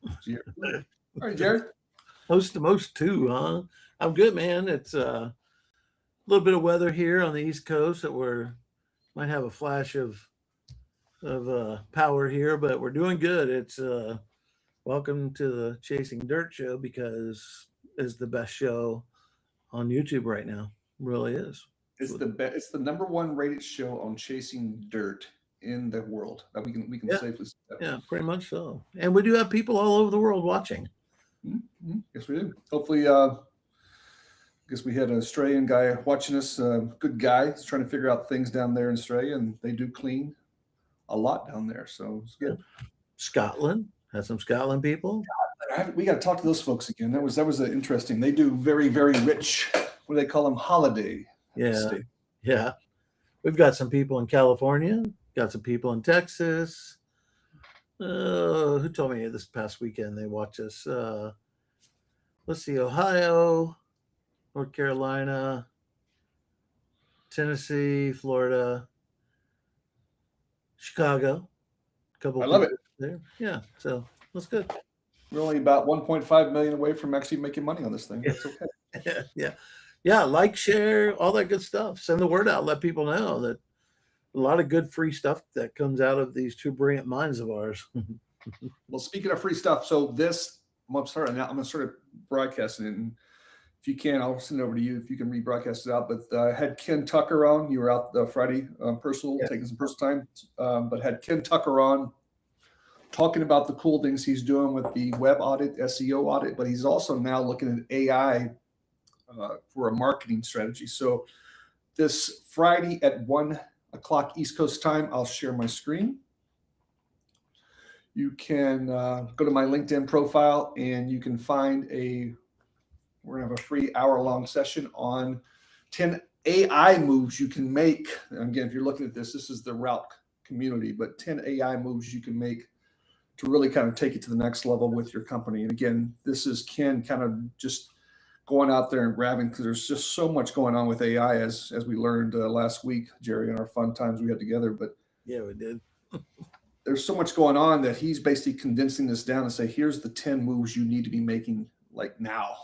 All right, Jared. Host to most too, huh? I'm good, man. It's a little bit of weather here on the East Coast that we're might have a flash of power here, but we're doing good. It's welcome to the Chasing Dirt show because it's the best show on YouTube right now. Really is. It's the number one rated show on chasing dirt in the world. That we can Yeah, safely say that. yeah, pretty much so. And we do have people all over the world watching. Mm-hmm. Yes, we do. Hopefully, I guess we had an Australian guy watching us. Good guy. He's trying to figure out things down there in Australia, and they do clean a lot down there, so it's Yeah. good. Scotland has some Scotland people. We got to talk to those folks again. That was interesting. They do very very rich. What do they call them? Holiday Yeah, stay. yeah. We've got some people in California. Got some people in Texas. Who told me this past weekend they watch us? Let's see, Ohio, North Carolina, Tennessee, Florida, Chicago. A couple I of love it. people there. Yeah, so that's good. We're only about 1.5 million away from actually making money on this thing. That's okay. Yeah, yeah. Like, share, all that good stuff. Send the word out. Let people know that a lot of good free stuff that comes out of these two brilliant minds of ours. Well, speaking of free stuff, so this I'm gonna start broadcasting it, and if you can, I'll send it over to you if you can rebroadcast it out. But I had Ken Tucker on. You were out Friday, Yeah. taking some personal time, but had Ken Tucker on talking about the cool things he's doing with the web audit, SEO audit, but he's also now looking at AI for a marketing strategy. So this Friday at 1 o'clock East Coast time, I'll share my screen. You can go to my LinkedIn profile and you can find we're going to have a free hour-long session on 10 AI moves you can make. And again, if you're looking at this is the route community, but 10 AI moves you can make to really kind of take it to the next level with your company. And again, this is Ken kind of just going out there and grabbing, because there's just so much going on with AI as we learned last week, Jerry, in our fun times we had together. But Yeah, we did. there's so much going on that he's basically condensing this down and say, here's the 10 moves you need to be making like now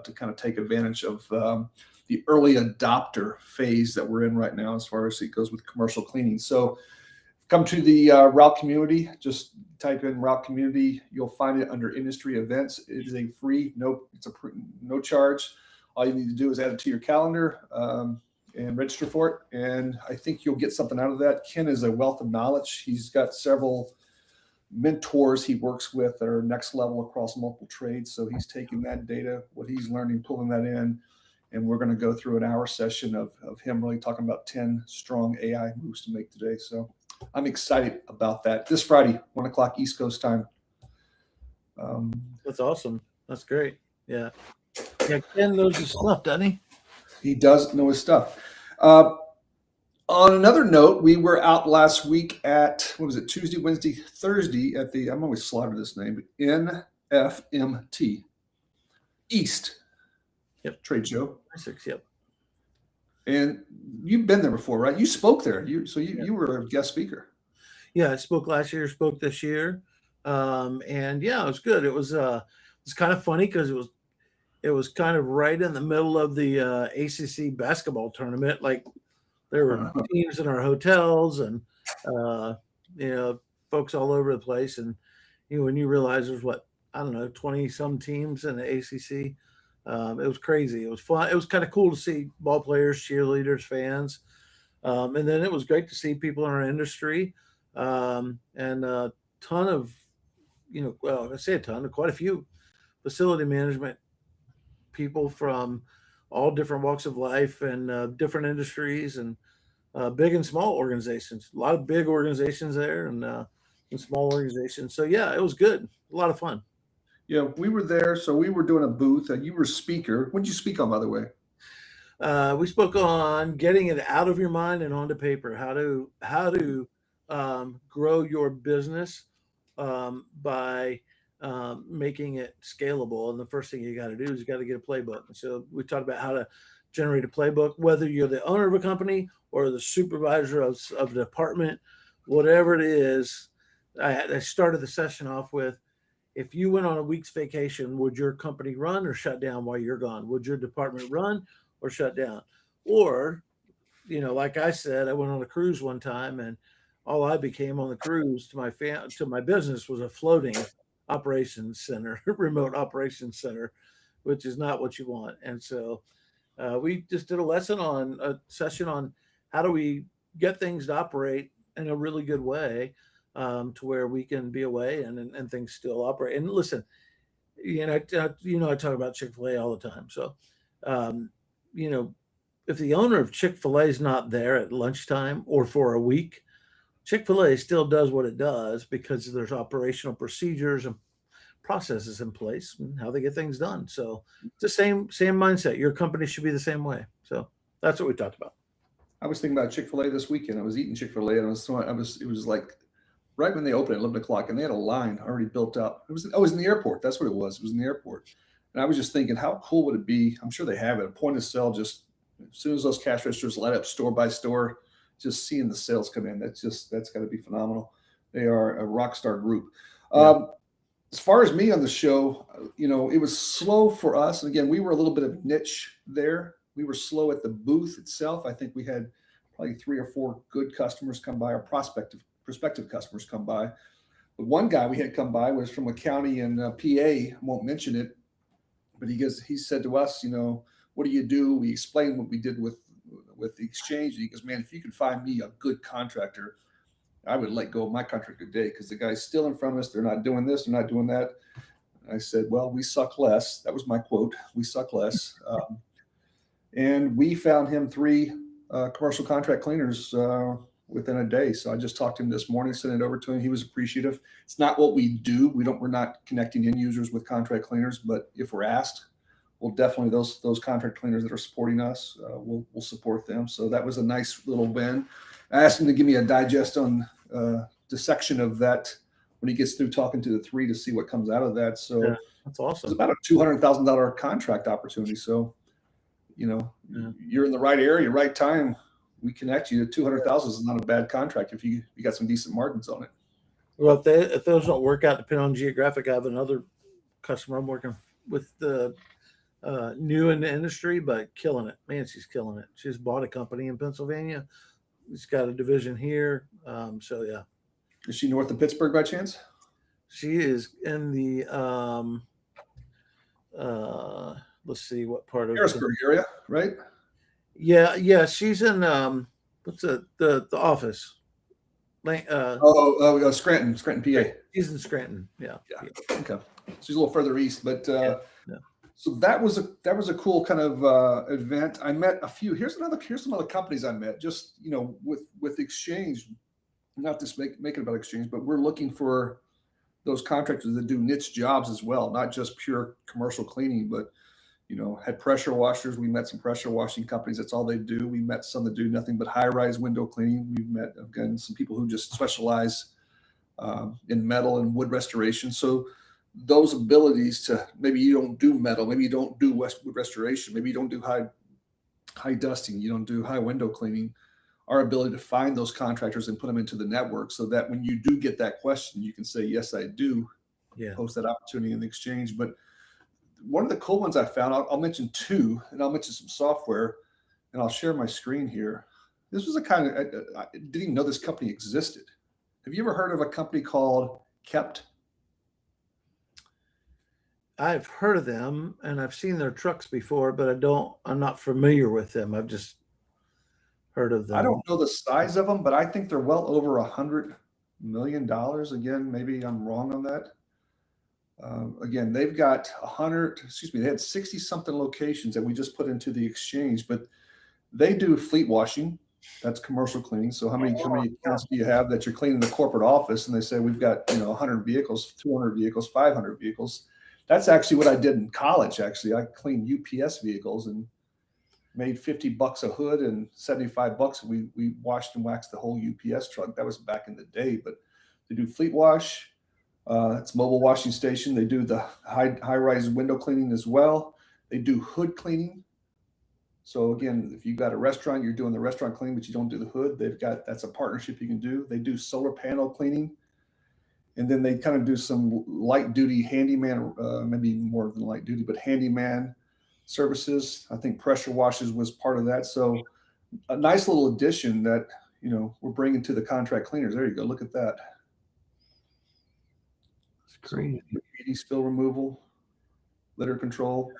to kind of take advantage of the early adopter phase that we're in right now as far as it goes with commercial cleaning. So come to the route community. Just type in route community. You'll find it under industry events. It is a free, no charge. All you need to do is add it to your calendar and register for it. And I think you'll get something out of that. Ken is a wealth of knowledge. He's got several mentors he works with that are next level across multiple trades. So he's taking that data, what he's learning, pulling that in. And we're going to go through an hour session of him really talking about 10 strong AI moves to make today. So I'm excited about that. This Friday, 1 o'clock East Coast time. That's awesome. That's great. Yeah. Yeah, Ken knows his stuff, doesn't he? He does know his stuff. On another note, we were out last week at, what was it, Tuesday, Wednesday, Thursday at the, I'm always slaughtered this name, but NFMT East trade show. 6, yep. And you've been there before, right? You spoke there. You were a guest speaker. Yeah, I spoke last year, spoke this year. And yeah, it was good. It was kind of funny because it was kind of right in the middle of the ACC basketball tournament. Like there were teams in our hotels and folks all over the place. And when you realize there's 20 some teams in the ACC, it was crazy. It was fun. It was kind of cool to see ball players, cheerleaders, fans, and then it was great to see people in our industry and a ton of I say a ton, quite a few facility management people from all different walks of life and different industries and big and small organizations. A lot of big organizations there and small organizations. So yeah, it was good. A lot of fun. Yeah, we were there. So we were doing a booth. You were a speaker. What did you speak on, by the way? We spoke on getting it out of your mind and onto paper. How to grow your business by making it scalable. And the first thing you got to do is you got to get a playbook. And so we talked about how to generate a playbook, whether you're the owner of a company or the supervisor of the department, whatever it is. I started the session off with, if you went on a week's vacation, would your company run or shut down while you're gone? Would your department run or shut down? Or, like I said, I went on a cruise one time, and all I became on the cruise to my business was a floating operations center, remote operations center, which is not what you want. And so we just did a session on how do we get things to operate in a really good way, to where we can be away and things still operate. And listen, I talk about Chick-fil-A all the time. So, um, you know, if the owner of Chick-fil-A is not there at lunchtime or for a week, Chick-fil-A still does what it does because there's operational procedures and processes in place and how they get things done. So it's the same mindset. Your company should be the same way. So that's what we talked about. I was thinking about Chick-fil-A this weekend. I was eating Chick-fil-A, and it was like right when they opened at 11 o'clock, and they had a line already built up. I was in the airport. That's what it was. It was in the airport. And I was just thinking, how cool would it be? I'm sure they have it. A point of sale, just as soon as those cash registers light up store by store, just seeing the sales come in. That's got to be phenomenal. They are a rock star group. Yeah. As far as me on the show, it was slow for us. And again, we were a little bit of niche there. We were slow at the booth itself. I think we had probably 3 or 4 good customers come by, or prospective customers come by. But one guy we had come by was from a county in PA. I won't mention it, but he said to us, what do you do? We explained what we did with the exchange. He goes, man, if you could find me a good contractor, I would let go of my contract today, because the guy's stealing from us. They're not doing this. They're not doing that. And I said, well, we suck less. That was my quote. We suck less. And we found him 3 commercial contract cleaners within a day. So I just talked to him this morning, sent it over to him. He was appreciative. It's not what we do. We're not connecting end users with contract cleaners, but if we're asked, we'll definitely, those contract cleaners that are supporting us, we'll support them. So that was a nice little win. I asked him to give me a digest on dissection of that when he gets through talking to the 3 to see what comes out of that. So Yeah, that's awesome. It's about a $200,000 contract opportunity. So, you're in the right area, right time. We connect you. 200,000 is not a bad contract if you got some decent margins on it. Well, if those don't work out, depending on geographic, I have another customer I'm working with, the new in the industry, but killing it. Man, she's killing it. She's bought a company in Pennsylvania. She's got a division here. So yeah. Is she north of Pittsburgh by chance? She is in the let's see what part of Harrisburg area, right? Yeah. She's in what's the office? Scranton, PA. She's in Scranton. Yeah. Okay. She's a little further east, but yeah. So that was a cool kind of event. I met a few. Here's some other companies I met. Just with Exchange, not just make it about Exchange, but we're looking for those contractors that do niche jobs as well, not just pure commercial cleaning, but had pressure washers. We met some pressure washing companies. That's all they do. We met some that do nothing but high-rise window cleaning. We've met, again, some people who just specialize in metal and wood restoration. So those abilities to, maybe you don't do metal, maybe you don't do wood restoration, maybe you don't do high dusting, you don't do high window cleaning. Our ability to find those contractors and put them into the network, so that when you do get that question, you can say, yes, I do. Yeah. Post that opportunity in the Exchange. But one of the cool ones I found, I'll mention 2, and I'll mention some software, and I'll share my screen here. This was I didn't even know this company existed. Have you ever heard of a company called Kept? I've heard of them and I've seen their trucks before, but I'm not familiar with them. I've just heard of them. I don't know the size of them, but I think they're well over $100 million. Again, maybe I'm wrong on that. Again, they've got they had 60 something locations that we just put into the Exchange, but they do fleet washing. That's commercial cleaning. So how many accounts do you have that you're cleaning the corporate office, and they say we've got 100 vehicles, 200 vehicles, 500 vehicles. That's actually what I did in college. Actually, I cleaned UPS vehicles and made $50 a hood and $75. We washed and waxed the whole UPS truck. That was back in the day. But they do fleet wash. It's mobile washing station. They do the high-rise window cleaning as well. They do hood cleaning. So again, if you've got a restaurant, you're doing the restaurant cleaning, but you don't do the hood. That's a partnership you can do. They do solar panel cleaning. And then they kind of do some light duty handyman, maybe more than light duty, but handyman services. I think pressure washes was part of that. So a nice little addition that, we're bringing to the contract cleaners. There you go. Look at that. It's crazy. Graffiti spill removal, litter control.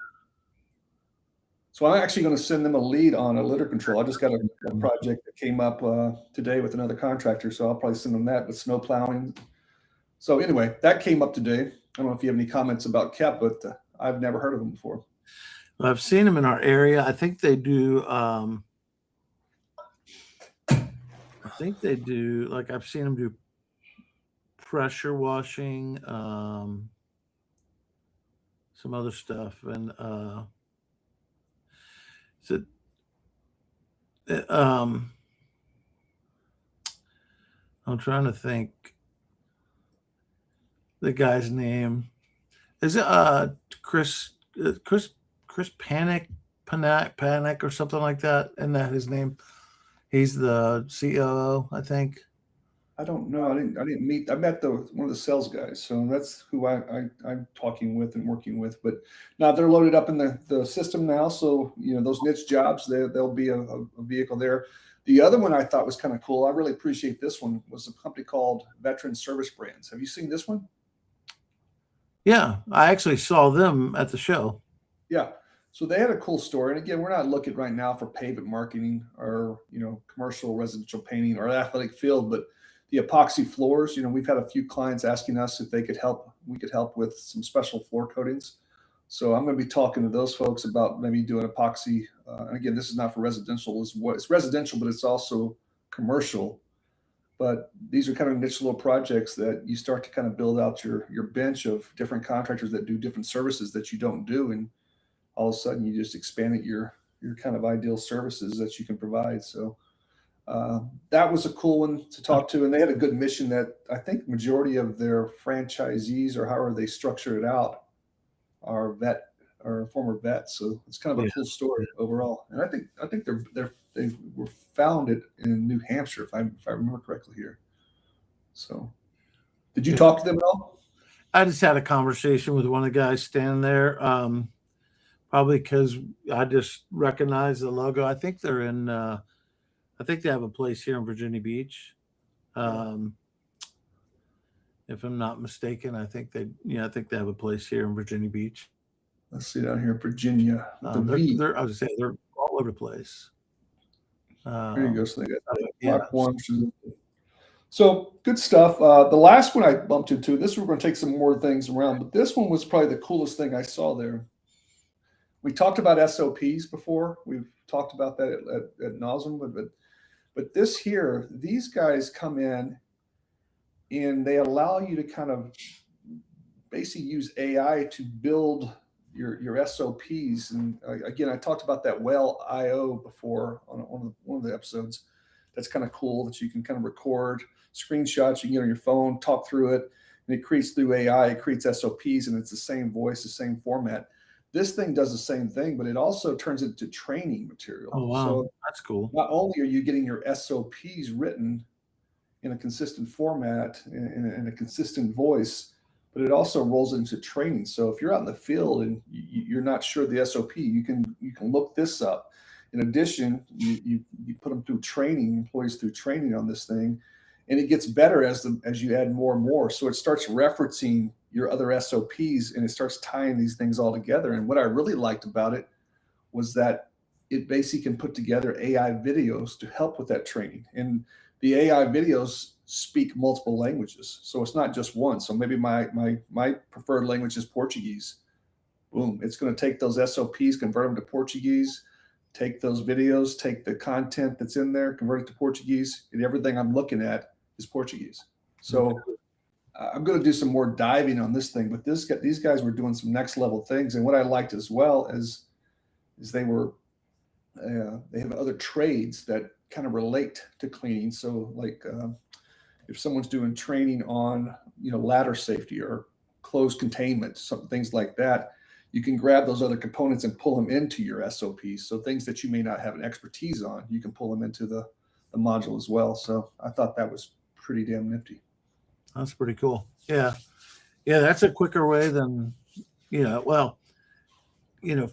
So I'm actually going to send them a lead on a litter control. I just got a project that came up today with another contractor, so I'll probably send them that with snow plowing. So anyway, that came up today. I don't know if you have any comments about KEP, but I've never heard of them before. Well, I've seen them in our area. I think they do. Like I've seen them do pressure washing, some other stuff, and I'm trying to think the guy's name. Is it Chris Panic or something like that? Isn't that his name? He's the COO, I think. I don't know. I didn't meet. I met one of the sales guys, so that's who I'm talking with and working with. But now they're loaded up in the system now, so those niche jobs, there'll be a vehicle there. The other one I thought was kind of cool. I really appreciate this one. Was a company called Veteran Service Brands. Have you seen this one? Yeah, I actually saw them at the show. Yeah. So they had a cool story. And again, we're not looking right now for pavement marketing or, commercial residential painting or athletic field, but the epoxy floors, we've had a few clients asking us if we could help with some special floor coatings. So I'm going to be talking to those folks about maybe doing epoxy. And again, this is not for residential. It's residential, but it's also commercial. But these are kind of niche little projects that you start to kind of build out your bench of different contractors that do different services that you don't do. And all of a sudden you just expanded your kind of ideal services that you can provide. So that was a cool one to talk to. And they had a good mission that I think majority of their franchisees, or however they structure it out, are former vets. So it's kind of a cool story overall. And I think they were founded in New Hampshire, if I remember correctly here. So did you talk to them at all? I just had a conversation with one of the guys standing there. Probably because I just recognize the logo. I think they're in. I think they have a place here in Virginia Beach. If I'm not mistaken, I think they have a place here in Virginia Beach. Let's see down here, Virginia. I was saying they're all over the place. There you go. So they got one. So good stuff. The last one I bumped into. This we're going to take some more things around, but this one was probably the coolest thing I saw there. We talked about SOPs before. We've talked about that at nauseam, but this here, these guys come in and they allow you to kind of basically use AI to build your SOPs. And again, I talked about that Well.io before on one of the episodes. That's kind of cool that you can kind of record screenshots, you can get on your phone, talk through it, and it creates through AI, it creates SOPs, and it's the same voice, the same format. This thing does the same thing, but it also turns it into training material. Oh, wow. So That's cool. Not only are you getting your SOPs written in a consistent format, in a consistent voice, but it also rolls into training. So if you're out in the field and you're not sure the SOP, you can look this up. In addition, you put them through training, employees through training on this thing, and it gets better as you add more and more. So it starts referencing your other SOPs and it starts tying these things all together. And what I really liked about it was that it basically can put together AI videos to help with that training. And the AI videos speak multiple languages. So it's not just one. So maybe my preferred language is Portuguese. Boom. It's going to take those SOPs, convert them to Portuguese, take those videos, take the content that's in there, convert it to Portuguese, and everything I'm looking at is Portuguese. So I'm going to do some more diving on this thing, but these guys were doing some next level things. And what I liked as well is they have other trades that kind of relate to cleaning. So like if someone's doing training on, ladder safety or closed containment, some things like that, you can grab those other components and pull them into your SOPs. So things that you may not have an expertise on, you can pull them into the module as well. So I thought that was pretty damn nifty. That's pretty cool. Yeah. Yeah. That's a quicker way than, well, you know,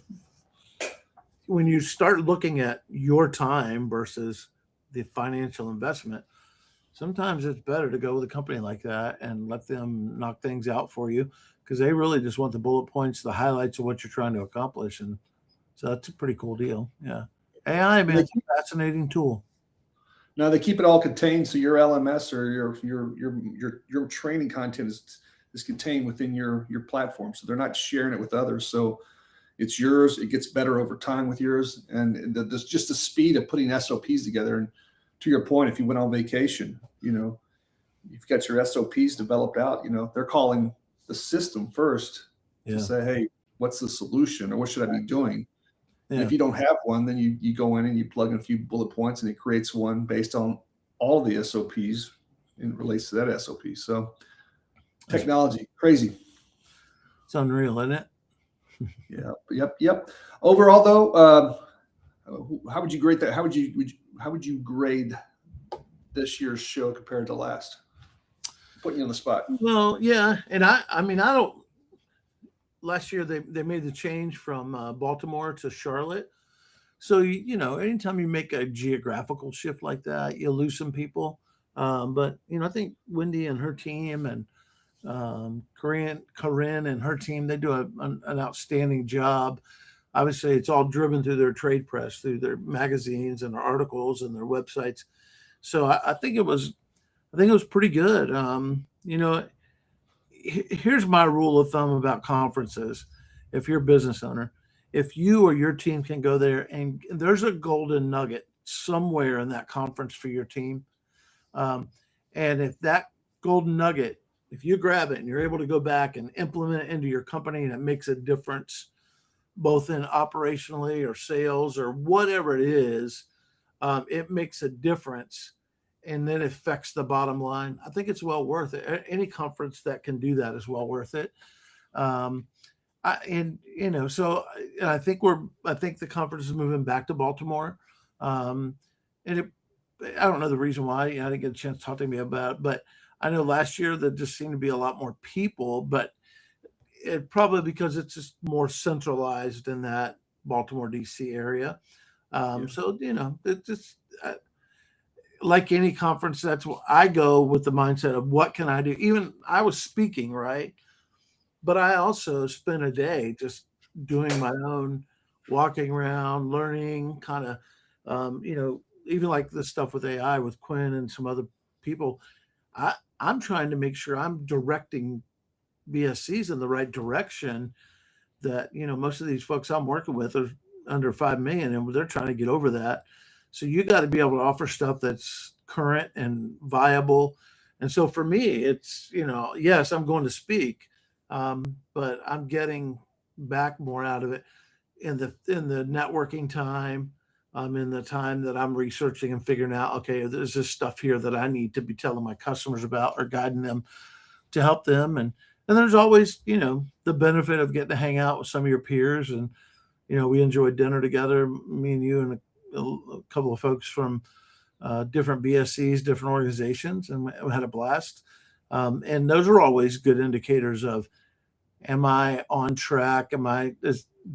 when you start looking at your time versus the financial investment, sometimes it's better to go with a company like that and let them knock things out for you because they really just want the bullet points, the highlights of what you're trying to accomplish. And so that's a pretty cool deal. Yeah. AI, And man, it's a fascinating tool. now they keep it all contained, so your LMS or your training content is contained within your platform. So they're not sharing it with others. So it's yours. It gets better over time with yours, and there's just the speed of putting SOPs together. And to your point, if you went on vacation, you've got your SOPs developed out. They're calling the system first to Yeah. say, hey, what's the solution or what should I be doing? And Yeah. if you don't have one, then you go in and you plug in a few bullet points and it creates one based on all the SOPs and relates to that SOP. So technology, crazy. It's unreal, isn't it? Yeah. Yep. Overall, though, how would you grade that? How would you grade this year's show compared to last? Putting you on the spot. Well, yeah. And I mean, I don't, last year they made the change from Baltimore to Charlotte. So, anytime you make a geographical shift like that, you lose some people. But, I think Wendy and her team and Corinne and her team, they do an outstanding job. Obviously, it's all driven through their trade press, through their magazines and their articles and their websites. So I think it was pretty good. Here's my rule of thumb about conferences. If you're a business owner, if you or your team can go there and there's a golden nugget somewhere in that conference for your team, um, and if that golden nugget, if you grab it and you're able to go back and implement it into your company and it makes a difference, both in operationally or sales or whatever it is, it makes a difference and then affects the bottom line. I think it's well worth it. Any conference that can do that is well worth it. Um, so I think the conference is moving back to Baltimore. Um, and I don't know the reason why. I didn't get a chance to talk to me about it, but I know last year there just seemed to be a lot more people, but it probably because it's just more centralized in that Baltimore DC area. Yeah. So it just like any conference, that's what I go with the mindset of what can I do. Even I was speaking, right, but I also spent a day just doing my own walking around, learning, kind of, even like the stuff with AI with Quinn and some other people. I'm trying to make sure I'm directing BSCs in the right direction. That most of these folks I'm working with are under 5 million, and they're trying to get over that. So you got to be able to offer stuff that's current and viable. And so for me, it's yes, I'm going to speak, but I'm getting back more out of it in the networking time. In the time that I'm researching and figuring out, okay, there's this stuff here that I need to be telling my customers about or guiding them to help them. And there's always, the benefit of getting to hang out with some of your peers. And, we enjoyed dinner together, me and you and a couple of folks from different BSCs, different organizations, and we had a blast. And those are always good indicators of, am I on track?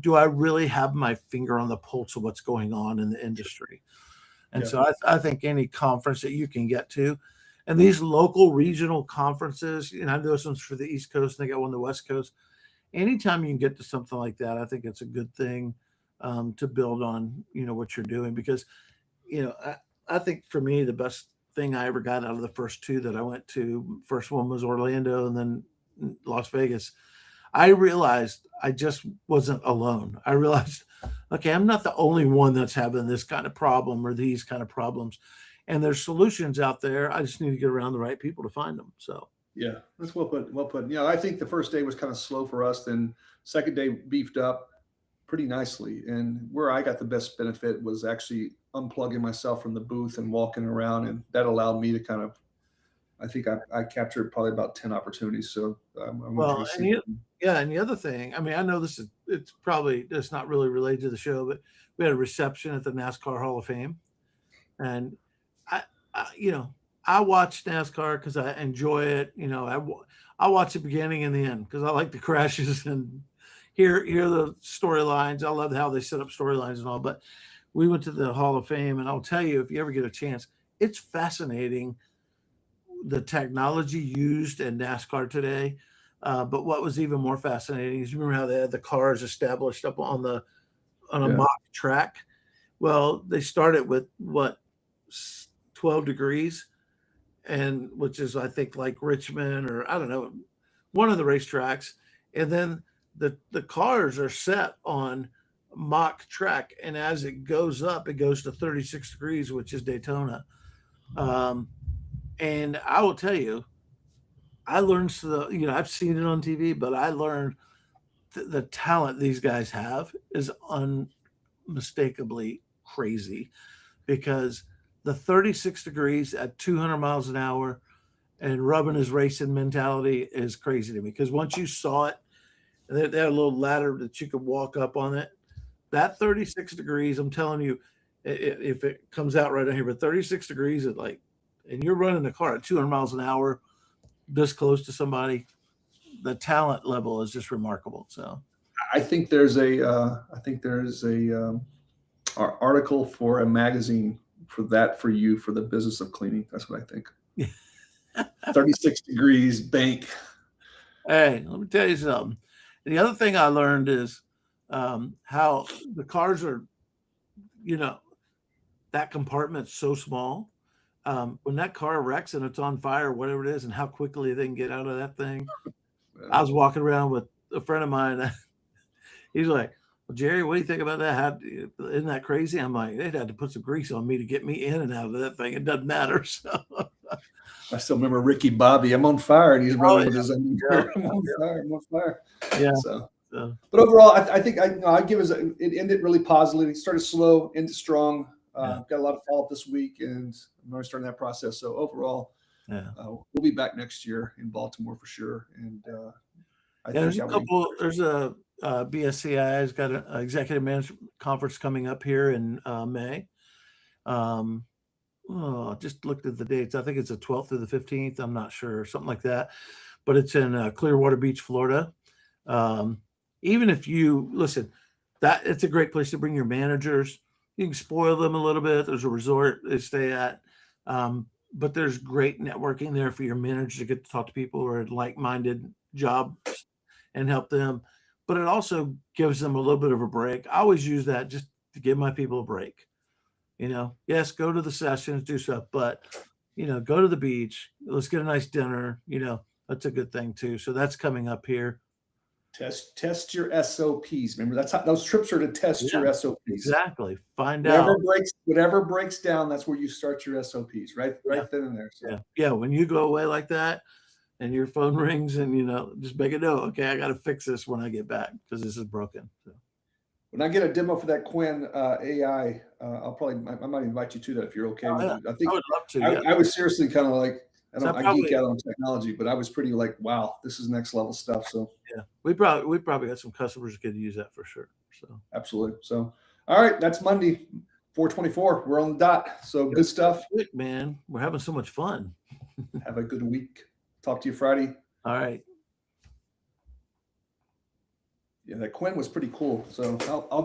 Do I really have my finger on the pulse of what's going on in the industry? And Yeah. so I think any conference that you can get to, and these local regional conferences, I know this one's for the East Coast and they got one on the West Coast. Anytime you can get to something like that, I think it's a good thing to build on, what you're doing. Because, I think for me, the best thing I ever got out of the first two that I went to, first one was Orlando and then Las Vegas. I realized I just wasn't alone. I realized, okay, I'm not the only one that's having this kind of problem or these kind of problems. And there's solutions out there. I just need to get around the right people to find them. So, Yeah, that's well put. Well put. I think the first day was kind of slow for us. Then second day beefed up pretty nicely. And where I got the best benefit was actually unplugging myself from the booth and walking around, and that allowed me to kind of. I think I captured probably about 10 opportunities. So I'm well, interested to see. yeah. And the other thing, I mean, I know it's not really related to the show, but we had a reception at the NASCAR Hall of Fame. And I I watch NASCAR because I enjoy it. I'll watch the beginning and the end because I like the crashes and hear the storylines. I love how they set up storylines and all. But we went to the Hall of Fame, and I'll tell you, if you ever get a chance, it's fascinating the technology used in NASCAR today. But what was even more fascinating is you remember how they had the cars established up on a Yeah. mock track. Well, they started with what 12 degrees, and which is I think like Richmond or I don't know, one of the racetracks, and then the cars are set on mock track, and as it goes up, it goes to 36 degrees, which is Daytona. And I will tell you, I learned I've seen it on TV, but I learned the talent these guys have is unmistakably crazy because the 36 degrees at 200 miles an hour and rubbing his racing mentality is crazy to me because once you saw it, and they had a little ladder that you could walk up on it. That 36 degrees, I'm telling you, if it comes out right on here, but 36 degrees at and you're running the car at 200 miles an hour, this close to somebody, the talent level is just remarkable. So I think there's a article for a magazine for the business of cleaning. That's what I think. 36 degrees bank. Hey, let me tell you something. The other thing I learned is how the cars are, that compartment's so small. When that car wrecks and it's on fire, whatever it is, and how quickly they can get out of that thing. I was walking around with a friend of mine. He's like, "Well, Jerry, what do you think about that? Isn't that crazy?" I'm like, "They'd had to put some grease on me to get me in and out of that thing. It doesn't matter." So I still remember Ricky Bobby. I'm on fire, and he's running with his own. Yeah. I'm on fire. I'm on fire. Yeah. So, but overall, I think I give us it ended really positively. It started slow, ended strong. Got a lot of follow up this week, and I'm already starting that process. So overall, we'll be back next year in Baltimore for sure. And there's a BSCI has got an executive management conference coming up here in May. Just looked at the dates. I think it's the 12th through the 15th. I'm not sure, something like that. But it's in Clearwater Beach, Florida. Even if you listen, it's a great place to bring your managers. You can spoil them a little bit. There's a resort they stay at. But there's great networking there for your manager to get to talk to people who are like-minded jobs and help them. But it also gives them a little bit of a break. I always use that just to give my people a break. Yes, go to the sessions, do stuff, but go to the beach. Let's get a nice dinner. That's a good thing too. So that's coming up here. Test your SOPs. Remember, that's how those trips are to test your SOPs. Exactly. Find out. Whatever breaks down, that's where you start your SOPs, right then and there. So. Yeah. When you go away like that and your phone rings and, just make a note. Okay, I got to fix this when I get back because this is broken. So. When I get a demo for that Quinn AI, I might invite you to that if you're okay with it. I think I would love to. I was seriously kind of like, I geek out on technology, but I was pretty like, wow, this is next level stuff. So we probably got some customers that could use that for sure. So absolutely. So all right, that's Monday, 4/24. We're on the dot. So good stuff, man. We're having so much fun. Have a good week. Talk to you Friday. All right. Yeah, that Quinn was pretty cool. So I'll